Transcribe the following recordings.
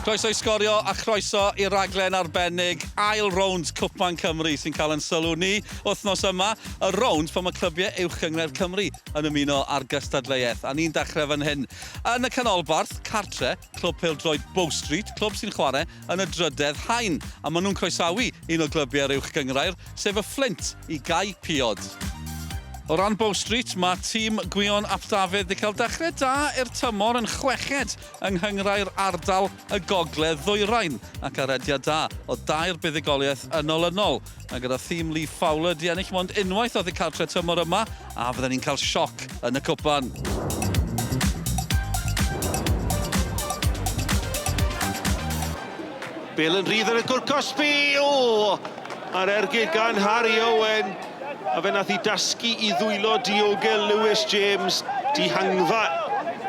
Croeso i Sgorio a chroeso i'r raglen arbennig ail rownd Cwpan Cymru sy'n cael yn sylw ni wythnos yma. Y rownd pan mae clybiau uwch ynghledd Cymru yn ymuno â'r gystadleuaeth. A ni'n dechrau fan hyn. Yn y canolbarth, cartre, clwb pêl-droed Bow Street, clwb sy'n chwarae yn y drydedd hain. A maen nhw'n croesawu un o glybiau'r uwch gyngrair, sef y Flint i gau piod. O ran Bow Street, mae tîm Gwion Ap Dafydd wedi cael dechrau da i'r tymor yn chweched yng nghynghrau'r ardal y gogledd ddwyrain ac arediad da o dair buddugoliaeth ynol. A gyda thîm Lee Fowler di ennill mond unwaith oedd eu cartre tymor yma a fydden ni'n cael sioc yn y cwpan. Bale yn rhydd yn y gwr Cosby. A'r ergyd gan Harry Owen. A fe nath I dasgu I ddwylo diogel Lewis James dihangfa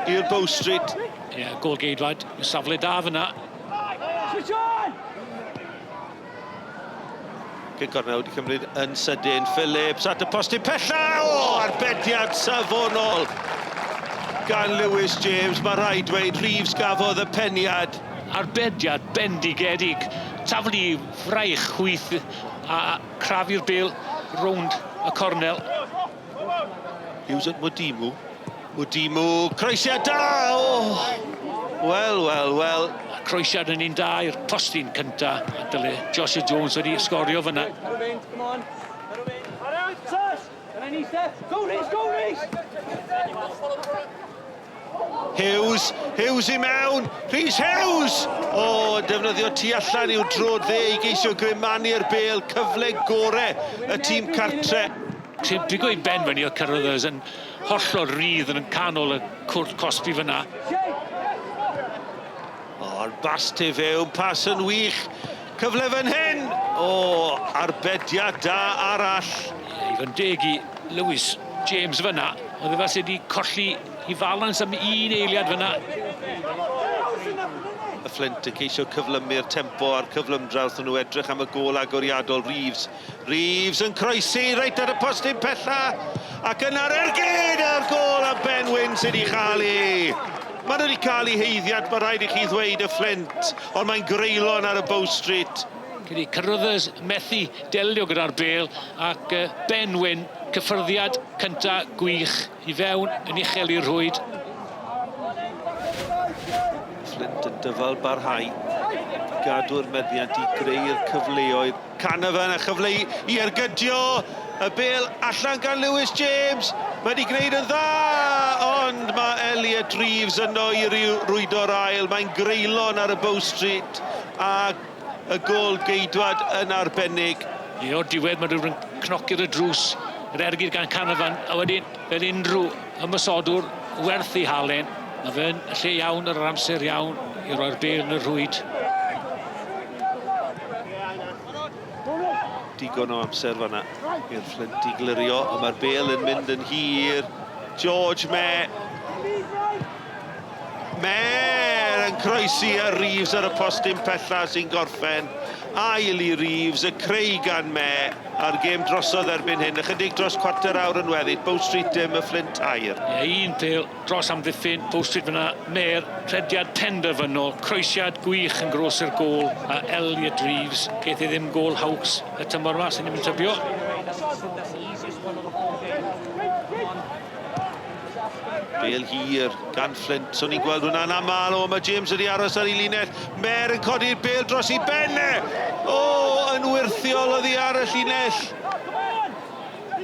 i'r Bow Street. Gol geidwad, safle da fyna. Caernarfon wedi cymryd yn sydyn. Phillips at y postyn pella. Arbediad safonol gan Lewis James. Mae rhaid dweud Reeves gafodd y peniad. Arbediad bendigedig. Taflu fraich chwyth a crafu'r Bale rownd y cornel. Hughes at Modimu. Croesiad da! Wel. Croesiad yn un da i'r postyn cynta. A dyle Joshua Jones wedi sgorio fyna. Hughes I mewn. Rhys Hughes! Defnyddio tu allan i'w drod dde I geisio grymanu'r Bale. Cyfle gore y tîm cartre. Pigo I ben fyny o cyrraedders yn hollol rydd yn canol y cwrt Cosby fyna. O'r bast I fewn, pas yn wych. Cyfle fan hyn. Arbediad da arall. I fy deg I Lewis James fyna. Oedd e fas wedi colli I falans am un eiliad fyna. Y Flint yn ceisio cyflymu'r tempo a'r cyflym draws nhw edrych am y gol agoriadol Reeves yn croesi reit ar y postyn pella ac yna'r ergyd ar gol a Ben Wyn sydd wedi chael ei. Maen nhw wedi cael ei heiddiad, mae rhaid I chi ddweud y Flint, ond mae'n greulon ar y Bow Street. Gyda cyrraedders methu delio gyda'r Bale ac Ben Wyn cyffyrddiad cynta gwych I fewn yn uchel i'r rhwyd. Flint yn dyfal barhau. Gadw'r meddiant I greu'r cyfleoedd. Caernarfon a chyfle I ergydio. Y Bale allan gan Lewis James. Mae wedi gwneud yn dda, ond mae Elliot Reeves yno I rwydo'r ail. Mae'n greulon ar y Bow Street. A y gol geidwad yn arbennig. O'r diwedd mae rhywun yn cnoci'r y drws. Yr ergyd gan Caernarfon, a wedyn fel unrhyw ymysodwr werth ei halen. A fe'n lle iawn ar yr amser iawn I roi'r Bale yn y rhwyd. Digon o amser fanna i'r Flint I glirio, a mae'r Bale yn mynd yn hir. George Mer yn croesi a Reeves ar y postyn pella sy'n gorffen. Ail I Reeves, y creu gan Mer a'r gêm drosodd erbyn hyn. Ychydig dros cwarter awr yn weddill. Bow Street dim y Flint air. Un Bale dros amddiffyn, Bow Street fyna. Mer, rhediad penderfynol, croesiad gwych yn gros i'r gol. A Elliot Reeves, geith ei ddim gol haws y tymor yma sy'n mynd tybio. Bale hir gan Flint. So ni'n gweld hwnna'n aml. Mae James wedi aros ar ei linell. Mer yn codi'r Bale dros ei benne. Yn wirthiol oedd ei ar y llinell.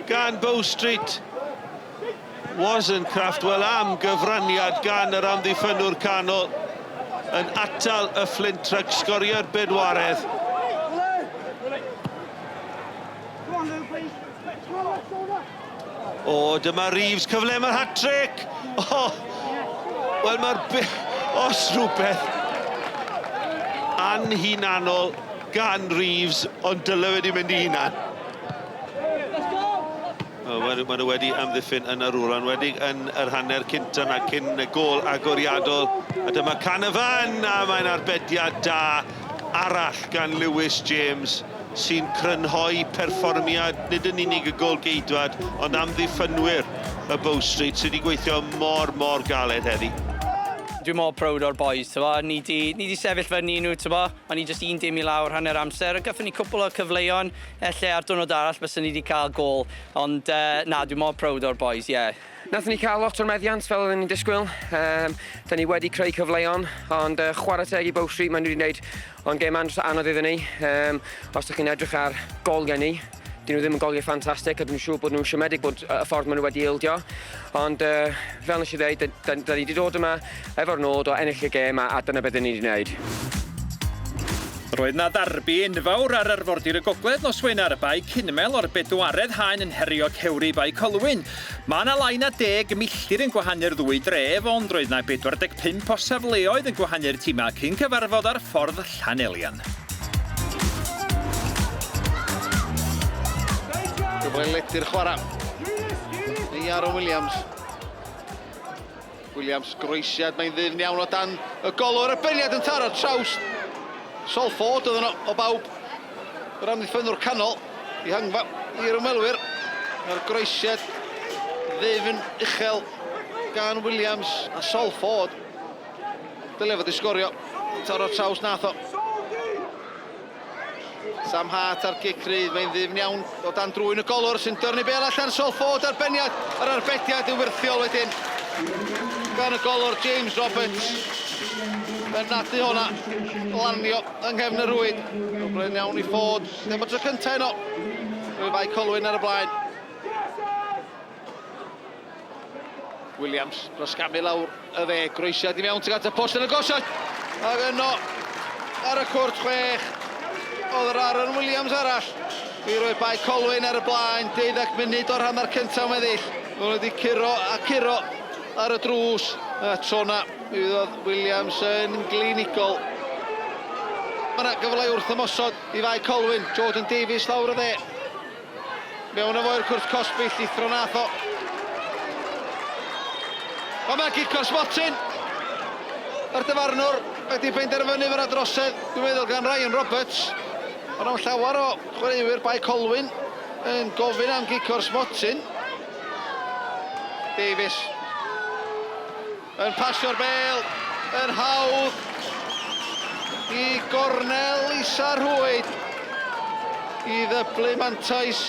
Gan Bow Street. Wasn't Craftwell am gyfraniad gan yr amddiffynwr canol. Yn atal y Flint rhag sgorio'r bedwaredd. Dyma Reeves, cyfle mae'r hat-trick. Wel mae'r... Os rhywbeth anhunanol gan Reeves, ond dyle wedi mynd I hunan. Maen nhw wedi amddiffyn yn yr wran, wedi yn yr hanner cynta yna cyn y gol agoriadol. A dyma Caernarfon, a mae'n arbediad da arall gan Lewis James. sy'n crynhoi perfformiad nid yn unig y gol geidwad, ond amddiffynwyr y Bow Street sydd wedi gweithio mor galed heddi. Dwi'n mor proud o'r boys, ni di sefyll fyny nhw, o'n ni just un dim I lawr hanner amser. Gathon ni cwpl o cyfleuon, ar diwrnod arall bys ni wedi cael gol. Ond dwi'n mor proud o'r boys, Nathon ni cael lot o'r meddiant fel oedden ni'n disgwyl. Da ni wedi creu cyfleuon, ond chwarae teg I Bow Street maen nhw wedi gwneud o'n gêm anodd iddyn ni. Os ydych chi'n edrych ar gol gen I, dyn nhw ddim yn goliau ffantastig, a dwi'n siŵr bod nhw'n siomedig bod y ffordd maen nhw wedi ildio. Ond fel nes I ddeud, da ni wedi dod yma efo'r nod o ennill y gêm a dyna beth ni wedi gwneud. Roedd na ddarbu enfawr ar arfordir y gogledd nos Wener bai Cynmel o'r bedwaredd haen yn herio Cewri bai Colwyn. Mae yna lai na 10 milltir yn gwahanu'r ddwy dref, ond roedd na 45 o safleoedd yn gwahanu'r tîmau cyn cyfarfod ar ffordd Llanelian. Gyfledu'r chwarae. Ni Aaron Williams. Williams groesiad, mae'n ddifn iawn o dan y golwr. Y beniad yn taro traws. Solford ydyn nhw o bawb. Yr amddiffynwr canol I hangfa i'r ymwelwyr. Yr groesiad ddifn uchel gan Williams a Solford. Dyle fod I sgorio. Taro traws nath o. Sam Hart ar gic rydd, mae'n ddifn iawn o dan drwy'n y golwr sy'n dyrnu bel allan Solford ar beniad. Yr arbediad yw wirthiol wedyn. Gan y golwr James Roberts. Fe'n nadu hwnna, lanio yng nghefn y rwyd. Bryn iawn I ffod, ddim o tro cyntaf yno. Rwy'n fai Colwyn ar y blaen. Williams dros gamu lawr y fe, groesiad I mewn tuag at y post yn y gosod. Ac yno, ar y cwrt 6. Oedd yr Aaron Williams arall. I roi bai Colwyn ar y blaen, 12 munud o'r hanner cyntaf meddill. Nhw'n wedi curo a curo ar y drws. A trona, oedd Williams yn glinigol. Mae yna gyfle wrth ymosod I fai Colwyn. Jordan Davies lawr y dde. Mewn efo i'r cwrt cosbyll I thronath o. O mae Gicor Smotin. Yr dyfarnwr wedi penderfynu fy'r adrosedd. Dwi'n meddwl gan Ryan Roberts. Ond am llawer o chwaraewyr bai Colwyn yn gofyn am Gicor Smotin. Davies yn pasio'r bel, yn hawdd I gornel isa rhwyd I ddyblu mantais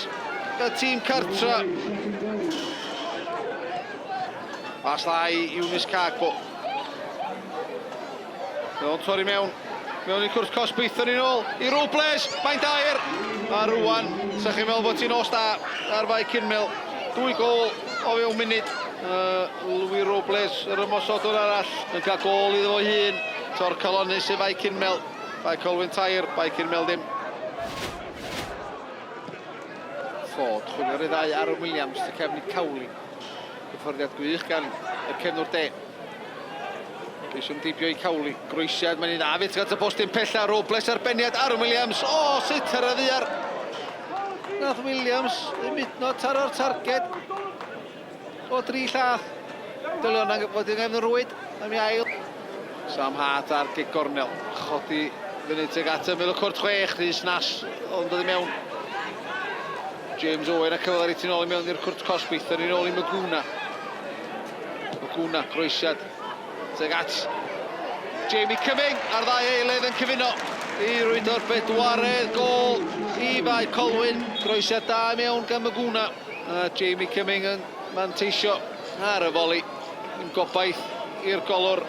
y tîm cartra. Pas lai Eunice Cagbo. Nhw'n torri mewn I cwrs cosbyth yn un ôl I Robles, mae'n dair. A rwan, sa'ch chi'n meddwl bod ti'n os da ar fai Cynmel. 2 gol o fewn munud. Louis Robles, yr ymosodwr arall, yn cael gol iddo fo hun. Tor calonus I fai Cynmel. Fai Colwyn tair, fai Cynmel dim. Ford, chwilio'r ddau Aaron Williams, y cefn I Cawli. Hyfforddiad gwych gan y cefnwr de. Eisiau deibio I Cawli, groesiad, mae'n un afyd at y postyn pella, Robles ar beniad, Aaron Williams, sut ar y ddiar. Nath Williams, ymudno taro'r targed o 3 llath. Dylion fod yn gefn y rwyd, am I ail. Sam Hart ar gig gornel, chodi fyny tuag at y mil y cwrt 6, Rhys Nas, ond dod I mewn. James Owen a cyfle ar ei tu nôl I mewn i'r cwrt cosbyth, yn un ôl I Maguna. Maguna, groesiad. Tuag at Jamie Cumming ar ddau eilydd yn cyfuno I rwydo'r bedwaredd gol I fai Colwyn. Groesiad da mewn gan Maguna. Jamie Cumming yn manteisio ar y foli. Yn gobaith i'r golwr.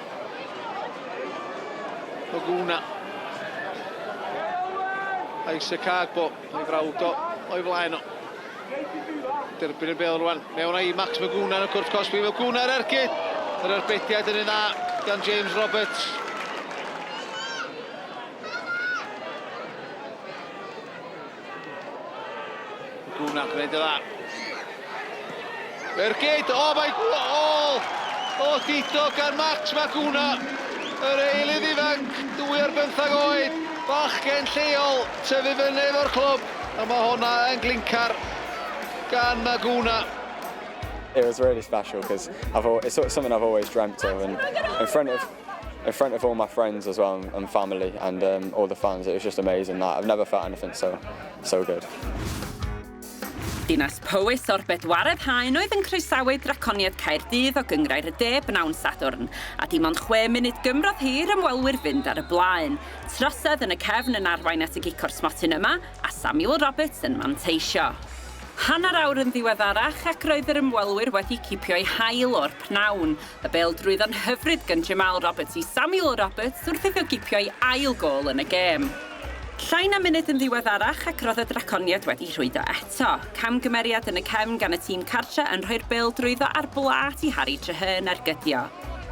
Maguna. Isaac Agbo o'i frawd o'i flaen o. Derbyn y bel rwan. Mewn I Max Maguna yn y cwrt cosbi. Maguna ar ergyd. Yr arbediad yn un dda gan James Roberts. Maguna gwneud y dda. Ergyd, mae'n gol! O dito gan Max Maguna. Yr eilydd ifanc, 2 ar 15 oed. Bachgen lleol, tyfu fyny efo'r clwb. A mae hwnna yn glincar gan Maguna. It was really special because it's something I've always dreamt of, and in front of all my friends as well and family and all the fans. It was just amazing. I've never felt anything so good. Dinas Powys o'r bedwaredd haen oedd yn croesawu draconiaid Caerdydd o gyngrair y de bnawn Sadwrn, a dim ond 6 munud gymrodd hir ymwelwyr fynd ar y blaen. Trosedd yn y cefn yn arwain at y gicor smotyn yma, a Samuel Roberts yn manteisio. Hanner awr yn ddiweddarach ac roedd yr ymwelwyr wedi cipio'i hael o'r pnawn. Y bêl-drwyddon hyfryd gan Jamal Roberts i Samuel Roberts wrth iddo gipio'i ail gol yn y gêm. Llai na munud yn ddiweddarach ac roedd y draconiad wedi rhwydo eto. Camgymeriad yn y cefn gan y tîm cartre yn rhoi'r bêl-drwyddo ar blat i Harry Treherne ergydio.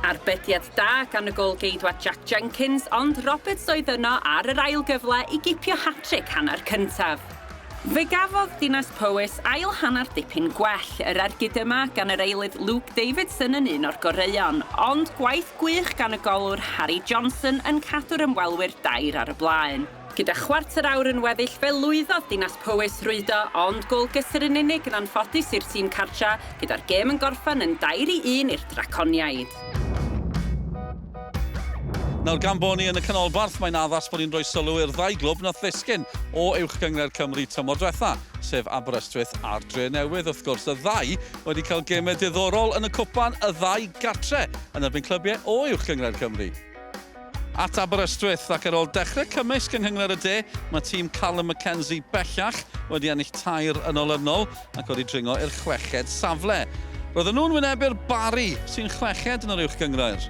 Arbediad da gan y gôl-geidwad Jack Jenkins, ond Roberts oedd yno ar yr ail gyfle i gipio hat-trick hanner cyntaf. Fe gafodd Dinas Powys ail hanner dipyn gwell, yr ergyd yma gan yr eilydd Luke Davidson yn un o'r goreuon, ond gwaith gwych gan y golwr Harry Johnson yn cadw'r ymwelwyr dair ar y blaen. Gyda chwarter awr yn weddill fe lwyddodd Dinas Powys rwydo, ond gôl gysur yn unig yn anffodus i'r tîm cartra, gyda'r gêm yn gorffen yn 2-1 i'r draconiaid. Nawr gan bod ni yn y canolbarth, mae'n addas bod ni'n rhoi sylw i'r ddau glwb nath ddisgyn o uwch gyngor Cymru tymor diwetha, sef Aberystwyth a'r Dre Newydd. Wrth gwrs, y ddau wedi cael gemau diddorol yn y cwpan, y ddau gartre yn erbyn clybiau o uwch gyngor Cymru. At Aberystwyth ac ar ôl dechrau cymysg yng Nghyngor y De, mae tîm Callum Mackenzie bellach wedi ennill 3 yn olynol ac wedi dringo i'r chweched safle. Roedden nhw'n wynebu'r Bari sy'n chweched yn yr uwch gyngor.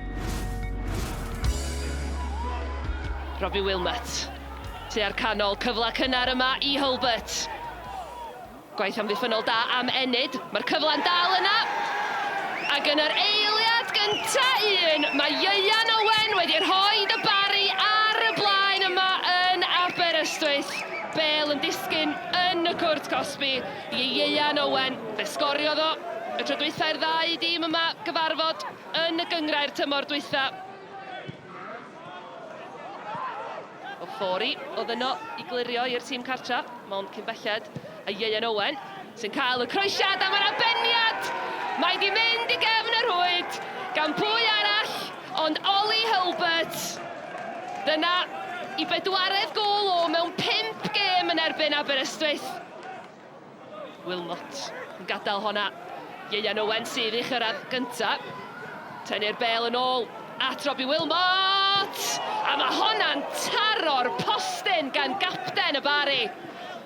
Robbie Wilmot, tua'r canol, cyfle cynnar yma i Talbot. Gwaith amddiffynol da am Enid, mae'r cyfle'n dal yna. Ac yn yr eiliad gynta mae Ieuan Owen wedi rhoi y Bari ar y blaen yma yn Aberystwyth. Bêl yn disgyn yn y cwrt Cosby i Ieuan Owen. Fe sgorio ddo, y tro dwytha'r ddau dîm yma gyfarfod yn y gyngrair tymor dwytha. O ffori oedd yno i glirio i'r tîm cartra, mond cyn belled, a Ieuan Owen sy'n cael y croesiad am yr abeniad. Mae di mynd i gefn yr hwyd gan pwy arall, ond Ollie Talbot. Dyna i 4 gôl o mewn 5 gêm yn erbyn Aberystwyth. Wilmot yn gadael honna. Ieuan Owen sydd i chyrraedd gyntaf. Tynnu'r bêl yn ôl at Robbie Wilmot. A mae honna'n taro'r postyn gan gapten y Bari.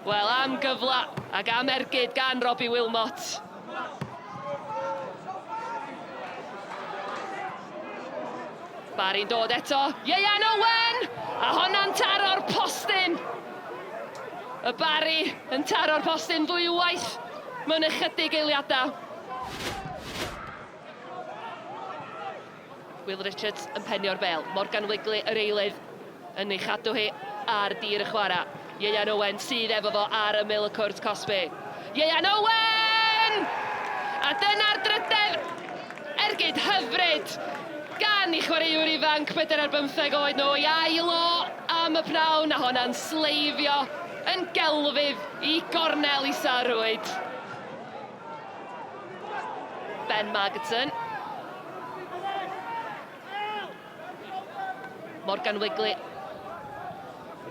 Wel, am gyfla ac am ergyd gan Robbie Wilmot. Bari'n dod eto, Ieuan Owen! A honna'n taro'r postyn. Y Bari yn taro'r postyn ddwywaith mewn ychydig eiliadau. Will Richards yn pennio'r bêl. Morgan Wigley yr eilydd yn ei chadw hi ar dir y chwarae. Ieuan Owen sydd efo fo ar ymyl y cwrt Cosby. Ieuan Owen! A dyna'r drydedd ergyd hyfryd gan i chwaraewr ifanc 4 ar 15 oed nhw i ailo am y pnawn, a honna'n sleifio yn gelfydd i gornel isarwyd. Ben Magidson. Morgan Wigley.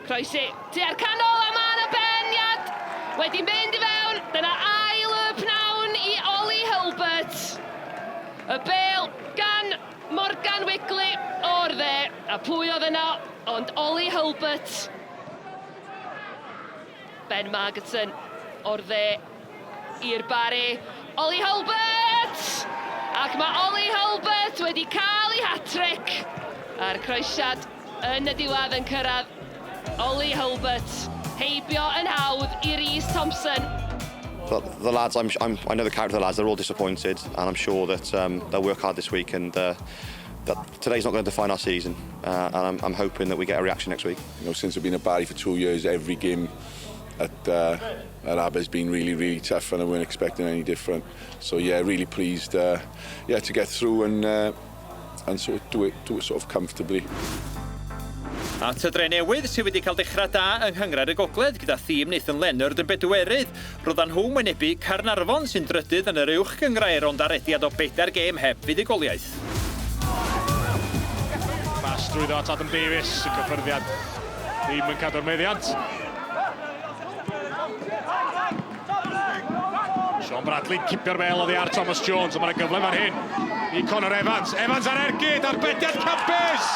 Croesi tua'r canol a ma'n y beniad. Wedi mynd i fewn. Dyna ail y pnawn i Ollie Talbot. Y bêl gan Morgan Wigley o'r dde. A pwy oedd yno? Ond Ollie Talbot. Ben Magidson o'r dde i'r Bari. Ollie Talbot! Ac mae Ollie Talbot wedi cael ei hat-trick. A'r croesiad yn y diwedd yn cyrraedd Ollie Talbot, heibio yn hawdd i Rhys Thompson. The lads, I know the character of the lads, they're all disappointed, and I'm sure that they'll work hard this week, and that today's not going to define our season, and I'm hoping that we get a reaction next week. You know, since I've been at Bari for 2 years, every game at Aber's been really, really tough, and I weren't expecting any different. So yeah, really pleased, to get through and sort of do it sort of comfortably. At y Dre Newydd sydd wedi cael dechrau da yng Nghyngred y Gogledd gyda thîm Nathan Leonard yn bedwerydd. Roeddan nhw'n wynebu Caernarfon sy'n drydydd yn yr uwch gyngrair ond arediad o 4 gêm heb fuddugoliaeth. Pas drwyddo at Adam Davies, y cyffyrddiad ddim yn cadw'r meddiant. Sean Bradley cipio'r bel oddi ar Thomas Jones, ond mae'n gyfle fan hyn i Conor Evans. Evans ar ergyd, arbediad campus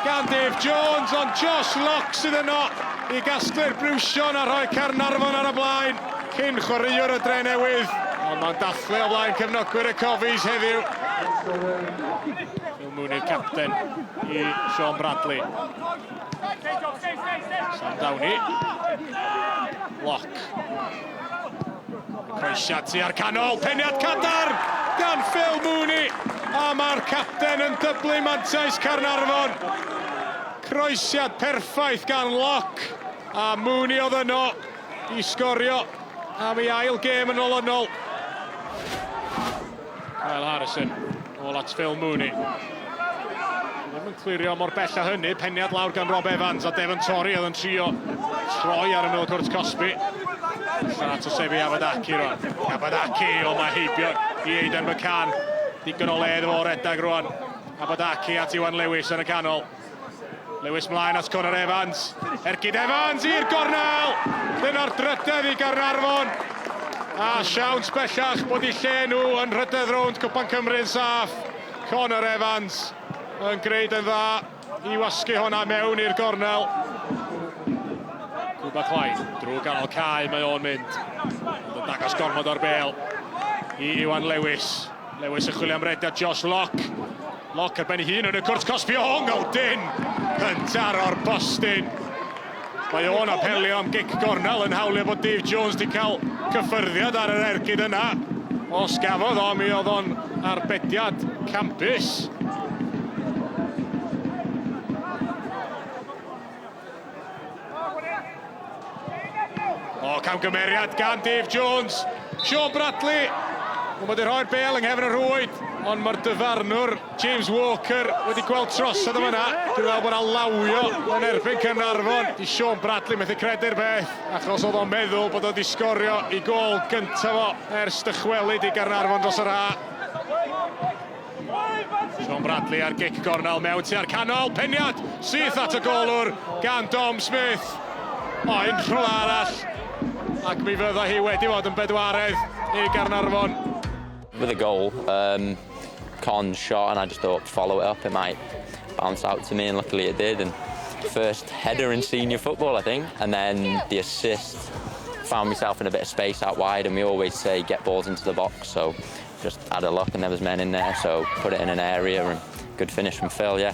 gan Dave Jones, ond Josh Locke sydd yno i gasglu'r brwsion a rhoi Caernarfon ar y blaen cyn chwaraewr y Dre Newydd. Ond mae'n dathlu o blaen cefnogwyr y Powys heddiw. Phil Mooney'r capten i Sean Bradley. Sam Downey. Locke. Croesiad tu ar canol, peniad cadar gan Phil Mooney. A mae'r capten yn dyblu mantais Caernarfon. Croesiad perffaith gan Locke. A Mooney oedd yno i sgorio am ei ail gêm yn olynol. Kyle Harrison, ôl at Phil Mooney. Ddim yn clirio mor bell a hynny, peniad lawr gan Rob Evans a Devon Torrey oedd yn trio troi ar y milgwrt Cosby. Allan at o sefi Abadaki rwan. Abadaki, o mae heibio i Aidan McCann. Digon o ledd o redag rwan. Abadaki at Iwan Lewis yn y canol. Lewis mlaen at Conor Evans. Ergyd Evans i'r gornel. Dyna'r drydedd i Caernarfon. A siawns bellach bod i lle nhw yn rhydedd rownd Cwpan Cymru'n saff. Conor Evans yn gwneud yn dda i wasgu hwnna mewn i'r gornel. Cwba Clyde, drwy ganol cae mae o'n mynd. Ond yn dangos gormod o'r bel i Iwan Lewis. Lewis yn chwilio am rediad Josh Locke. Locke ar ben ei hun yn y cwrt Cosby o Hongldyn yn taro'r bostyn. Mae o'n apelio am gic gornel yn hawlio bod Dave Jones wedi cael cyffyrddiad ar yr ergyd yna. Os gafodd o, mi oedd o'n arbediad campus. O, camgymeriad gan Dave Jones. Sean Bradley. Mae wedi rhoi'r bel yng nghefn y rwyd, ond mae'r dyfarnwr James Walker wedi gweld trosedd yma yna. Dwi'n meddwl bod yna lawio yn erbyn Caernarfon. Di Sean Bradley methu credu'r beth, achos oedd o'n meddwl bod o wedi sgorio i gol gyntaf o ers dychwelyd i Caernarfon dros yr ha. Sean Bradley ar gic gornel mewn tu ar canol. Peniad syth at y golwr gan Dom Smith. O, unrhyw arall. Ac mi fydda hi wedi fod yn bedwaredd i Caernarfon. With a goal, Con shot and I just thought follow it up, it might bounce out to me, and luckily it did. And first header in senior football, I think, and then the assist. Found myself in a bit of space out wide, and we always say get balls into the box, so just had a look and there was men in there, so put it in an area, and good finish from Phil, yeah.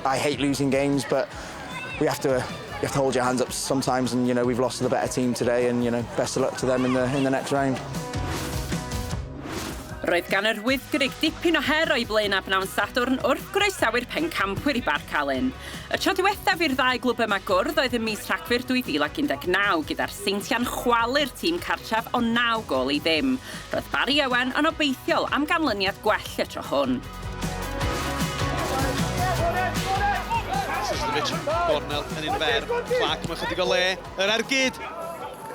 I hate losing games, but we have to hold your hands up sometimes, and we've lost to the better team today, and best of luck to them in the next round. Roedd gan yr wyddgrig dipyn o her o'i blaen a bnawn Sadwrn wrth groesawu'r pencampwyr i Bar Calyn. Y tro diwethaf i'r ddau glwb yma gwrdd oedd ym mis Rhagfyr 2019 gyda'r Seintiau'n chwalu'r tîm cartref o 9 gol i ddim. Roedd Barry Owen yn obeithiol am ganlyniad gwell y tro hwn. Syslovich, gornel yn un fer, Clark mewn chydig o le, yr ergyd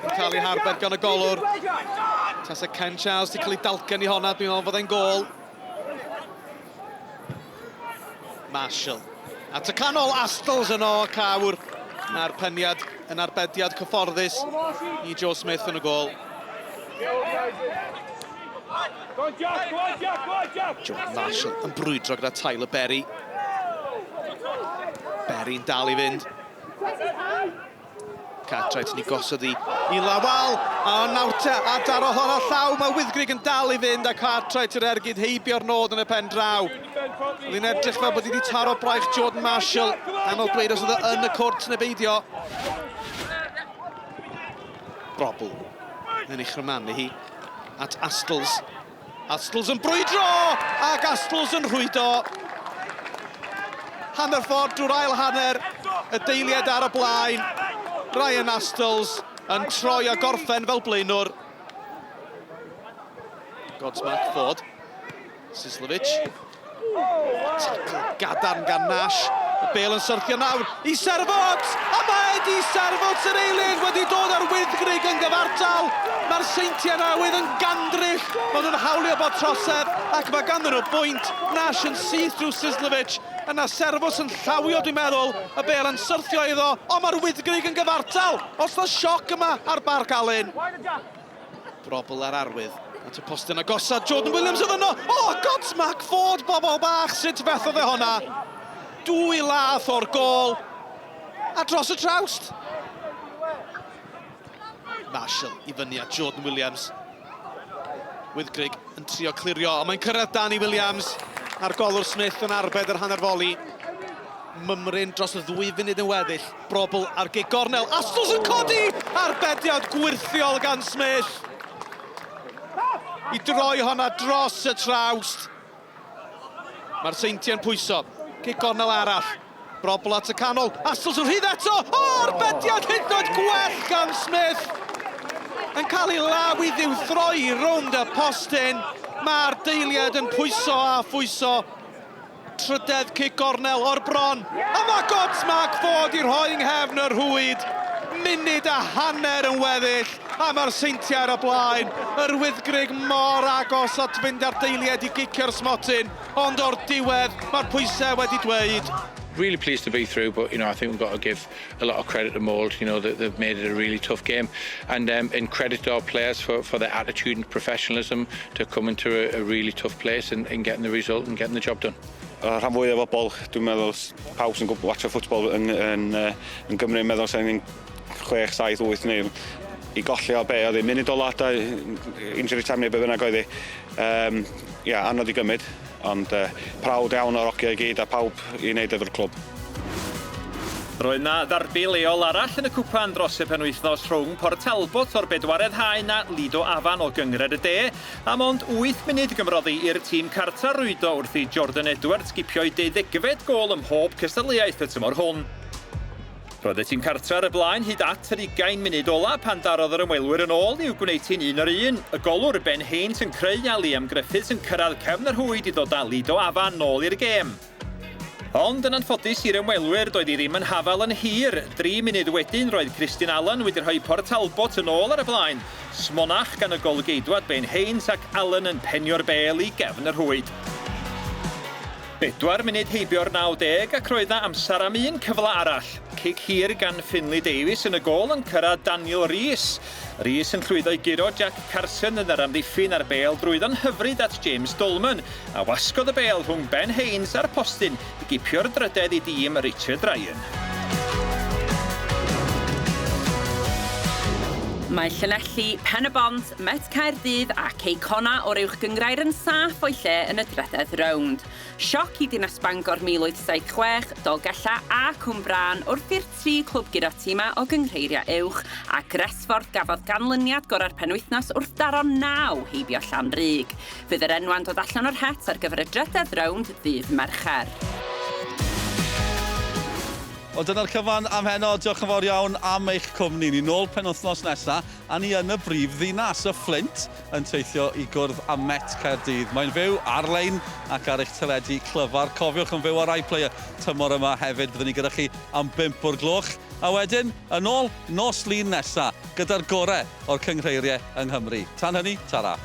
yn cael ei harber gan y golwr. Tasa Ken Charles wedi cael ei dalcan i honna, dwi'n meddwl fod e'n gol. Marshall. At y canol, Astles yno, cawr. Na'r peniad yn arbediad cyfforddus i Joe Smith yn y gol. John Marshall yn brwydro gyda Tyler Berry. Berry'n dal i fynd. Cartwright yn ei gosod i Lawal, a Nawta a daro hon o llaw, mae Wyddgrig yn dal i fynd a Cartwright yr ergyd heibio'r nod yn y pen draw. Oedd hi'n edrych fel bod hi wedi taro braich Jordan Marshall, anodd dweud os oedd yn y cwrt neu beidio. Brobl yn ei chrymannu hi at Astles. Astles yn brwydro, ac Astles yn rhwydo. Hanner ffordd drwy'r ail hanner, y deiliad ar y blaen. Ryan Astles yn troi a gorffen fel blaenwr. Godsmack Ford. Syslovich. Tackle gadarn gan Nash. Y bel yn syrthio nawr i Serfod. A mae Eddie Serfod yr eilydd wedi dod ar Wyddgrig yn gyfartal. Mae'r Seintiau Newydd yn gandrych. Mae nhw'n hawlio bod trosedd ac mae ganddyn nhw bwynt. Nash yn syth drwy Syslovich. Yna Serfos yn llawio, dwi'n meddwl, y bel yn syrthio iddo, ond mae'r Wyddgrig yn gyfartal. Os na sioc yma ar Bar Calyn. Brobl ar arwydd. At y postyn agosad, Jordan Williams oedd yno. O, Godsmack Ford, bobl bach, sut fethodd e honna. 2 lath o'r gol. A dros y trawst. Marshall i fyny at Jordan Williams. Wyddgrug yn trio clirio, ond mae'n cyrraedd Danny Williams. A'r golwr Smith yn arbed yr hanner foli. Mymryn dros y 2 funud yn weddill. Brobl ar gig gornel. Astles yn codi! Arbediad gwirthiol gan Smith. I droi honna dros y trawst. Mae'r seintiau'n pwyso. Gig gornel arall. Brobl at y canol. Astles yn rhydd eto. O, arbediad hyd yn oed gwell gan Smith. Yn cael ei law i ddiwthroi rownd y postyn. Mae'r deiliad yn pwyso a phwyso. Trydedd cic gornel o'r bron. A mae Godsmack Ford i rhoi nghefn y rhwyd. Munud a hanner yn weddill. A mae'r seintiau ar y blaen. Yr Wyddgrug mor agos at fynd ar deiliad i gicio'r smotyn. Ond o'r diwedd, mae'r pwysau wedi dweud. Really pleased to be through, but I think we've got to give a lot of credit to Mould. They've made it a really tough game, and credit to our players for their attitude and professionalism to come into a really tough place and getting the result and getting the job done. Rhan fwy o bobl, dwi'n meddwl, pawb sy'n watcho ffwtbol yn Gymru yn meddwl sy'n 6, 7, 8 neu i golli o be oedd ei munud o lada, injury time neu be bynnag oedd ei. Anodd i gymryd, ond prawd iawn o'r ogiau i gyd a pawb i wneud efo'r clwb. Roedd na ddarbu leol arall yn y cwpan dros y penwythnos rhwng Port Talbot o'r bedwaredd haen a Lido Afan o Gyngred y De, a mond 8 munud gymroddi i'r tîm carta rwydo wrth i Jordan Edwards gipio i 12 gol ym mhob cystadleuaeth y tymor hwn. Roedd y tîm cartra ar y blaen hyd at yr 20 munud ola pan darodd yr ymwelwyr yn ôl i'w gwneud hi'n 1-1. Y golwr Ben Haynes yn creu a Liam Griffiths yn cyrraedd cefn yr hwyd i ddod â Lido Afan nôl i'r gêm. Ond yn anffodus i'r ymwelwyr doedd hi ddim yn hafal yn hir. 3 munud wedyn roedd Christian Allen wedi rhoi Port Talbot yn ôl ar y blaen. Smonach gan y golgeidwad Ben Haynes ac Allen yn penio'r bel i gefn yr hwyd. 4 munud heibio'r 90 ac roedd na amser am un cyfle arall. Cic hir gan Finlay Davies yn y gol yn cyrraedd Daniel Rhys. Rhys yn llwyddo i giro Jack Carson yn yr amddiffyn ar bel drwyddo'n hyfryd at James Dolman, a wasgodd y bel rhwng Ben Haynes a'r postyn i gipio'r drydedd i dîm Richard Ryan. Mae Llanelli, Pennod, Met Caerdydd a Ceicona o'r uwch gyngrair yn saff o'i lle yn y drydedd rownd. Sioc i Dinas Bangor 1876, Dolgella a Cwmbran wrth i'r 3 clwb gyda tîma o gyngreiriau uwch, a Gresford gafodd ganlyniad gorau'r penwythnos wrth daro 9 heibio Llanrug. Fydd yr enwa'n dod allan o'r het ar gyfer y drydedd rownd ddydd Mercher. O dyna'r cyfan am heno, diolch yn fawr iawn am eich cwmni. Ni nôl penwythnos nesaf, a ni yn y brif ddinas y Flint yn teithio i gwrdd â Met Caerdydd. Mae'n fyw ar-lein ac ar eich teledu clyfar. Cofiwch yn fyw ar iPlayer tymor yma hefyd. Byddwn ni gyda chi am 5 o'r gloch. A wedyn, yn ôl nos lun nesaf, gyda'r gorau o'r cyngreiriau yng Nghymru. Tan hynny, tara.